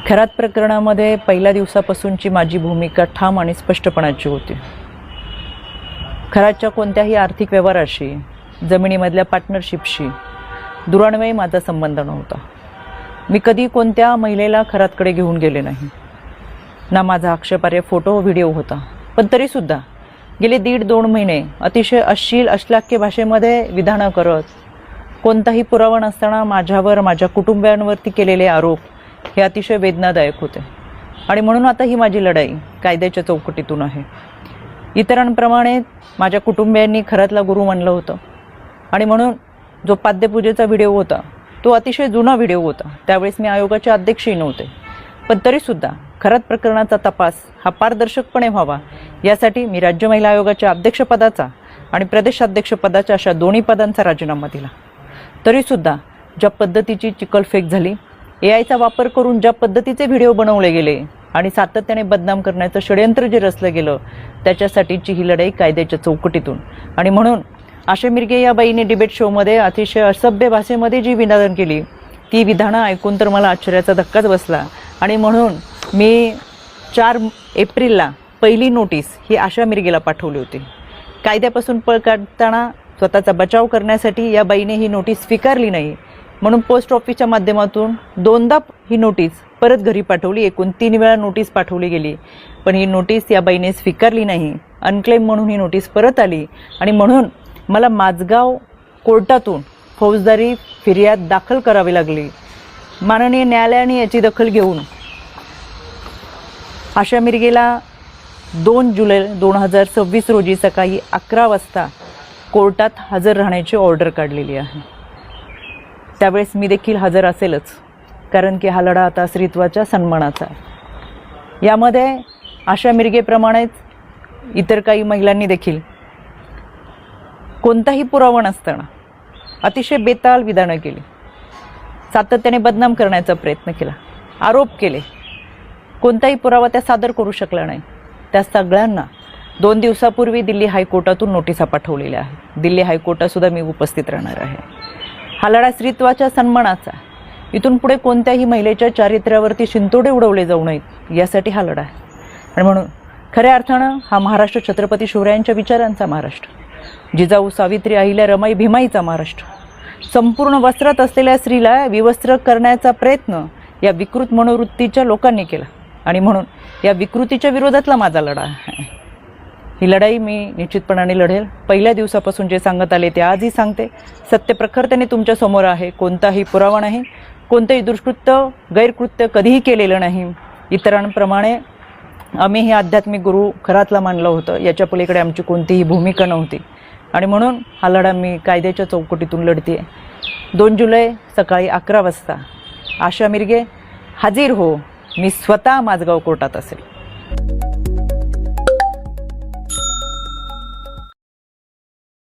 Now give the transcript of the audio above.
खरात प्रकरणामध्ये पहिल्या दिवसापासूनची माझी भूमिका ठाम आणि स्पष्टपणाची होती। खरातच्या कोणत्याही आर्थिक व्यवहाराशी, जमिनीमधल्या पार्टनरशिपशी दुरान्वये माझा संबंध नव्हता। मी कधी कोणत्या महिलेला खरातकडे घेऊन गेले नाही, ना माझा आक्षेपार्ह फोटो व्हिडिओ होता। पण तरीसुद्धा गेले 1.5-2 महिने अतिशय अश्लील अश्लाघ्य भाषेमध्ये विधानं करत, कोणताही पुरावा नसताना माझ्यावर, माझ्या कुटुंबियांवरती केलेले आरोप हे अतिशय वेदनादायक होते। आणि म्हणून आता ही माझी लढाई कायद्याच्या चौकटीतून आहे। इतरांप्रमाणे माझ्या कुटुंबियांनी खरातला गुरु मानलं होतं आणि म्हणून जो पाद्यपूजेचा व्हिडिओ होता तो अतिशय जुना व्हिडिओ होता। त्यावेळेस मी आयोगाचे अध्यक्षही नव्हते, पण तरीसुद्धा खरात प्रकरणाचा तपास हा पारदर्शकपणे व्हावा यासाठी मी राज्य महिला आयोगाच्या अध्यक्षपदाचा आणि प्रदेशाध्यक्षपदाच्या अशा दोन्ही पदांचा राजीनामा दिला। तरीसुद्धा ज्या पद्धतीची चिखलफेक झाली, एआयचा वापर करून ज्या पद्धतीचे व्हिडिओ बनवले गेले आणि सातत्याने बदनाम करण्याचं षडयंत्र जे रचलं गेलं, त्याच्यासाठीची ही लढाई कायद्याच्या चौकटीतून। आणि म्हणून आशा मिरगे या बाईने डिबेट शोमध्ये अतिशय असभ्य भाषेमध्ये जी विधानं केली, ती विधानं ऐकून तर मला आश्चर्याचा धक्काच बसला। आणि म्हणून मी 4 एप्रिलला पहिली नोटीस ही आशा मिरगेला पाठवली होती। कायद्यापासून पळ काढताना स्वतःचा बचाव करण्यासाठी या बाईने ही नोटीस स्वीकारली नाही, म्हणून पोस्ट ऑफिसच्या माध्यमातून 2दा ही नोटीस परत घरी पाठवली। एकूण 3 वेळा नोटीस पाठवली गेली, पण ही नोटीस या बाईने स्वीकारली नाही। अनक्लेम म्हणून ही नोटीस परत आली आणि म्हणून मला माझगाव कोर्टातून फौजदारी फिर्याद दाखल करावी लागली। माननीय न्यायालयाने याची दखल घेऊन आशा मिरगेला 2 जुलै 2026 रोजी सकाळी 11 वाजता कोर्टात हजर राहण्याची ऑर्डर काढलेली आहे। त्यावेळेस मी देखील हजर असेलच, कारण की हा लढा आता स्त्रीत्वाच्या सन्मानाचा आहे। यामध्ये आशा मिरगेप्रमाणेच इतर काही महिलांनी देखील कोणताही पुरावा नसताना अतिशय बेताल विधानं केली, सातत्याने बदनाम करण्याचा प्रयत्न केला, आरोप केले। कोणताही पुरावा त्या सादर करू शकला नाही। त्या सगळ्यांना 2 दिवसापूर्वी दिल्ली हायकोर्टातून नोटिसा पाठवलेल्या आहेत। दिल्ली हायकोर्टातसुद्धा मी उपस्थित राहणार आहे। हा लढा स्त्रीत्वाच्या सन्मानाचा, इथून पुढे कोणत्याही महिलेच्या चारित्र्यावरती शिंतोडे उडवले जाऊ नयेत यासाठी हा लढा आहे। आणि म्हणून खऱ्या अर्थानं हा महाराष्ट्र छत्रपती शिवरायांच्या विचारांचा महाराष्ट्र, जिजाऊ सावित्री अहिल्या रमाई भीमाईचा महाराष्ट्र। संपूर्ण वस्त्रात असलेल्या स्त्रीला विवस्त्र करण्याचा प्रयत्न या विकृत मनोवृत्तीच्या लोकांनी केला आणि म्हणून या विकृतीच्या विरोधातला माझा लढा आहे। ही लढाई मी निश्चितपणाने लढेल। पहिल्या दिवसापासून जे सांगत आले ते आजही सांगते। सत्य प्रखरतेने तुमच्या समोर आहे। कोणताही पुरावा नाही, कोणतेही दुष्कृत्य गैरकृत्य कधीही केलेलं नाही। इतरांप्रमाणे आम्ही हे आध्यात्मिक गुरु खरातला मानलं होतं, याच्या पलीकडे आमची कोणतीही भूमिका नव्हती। आणि म्हणून हा लढा मी कायद्याच्या चौकटीतून लढते। 2 जुलै सकाळी 11 वाजता आशा मिरगे हाजीर हो, मी स्वतः माझगाव कोर्टात असेल।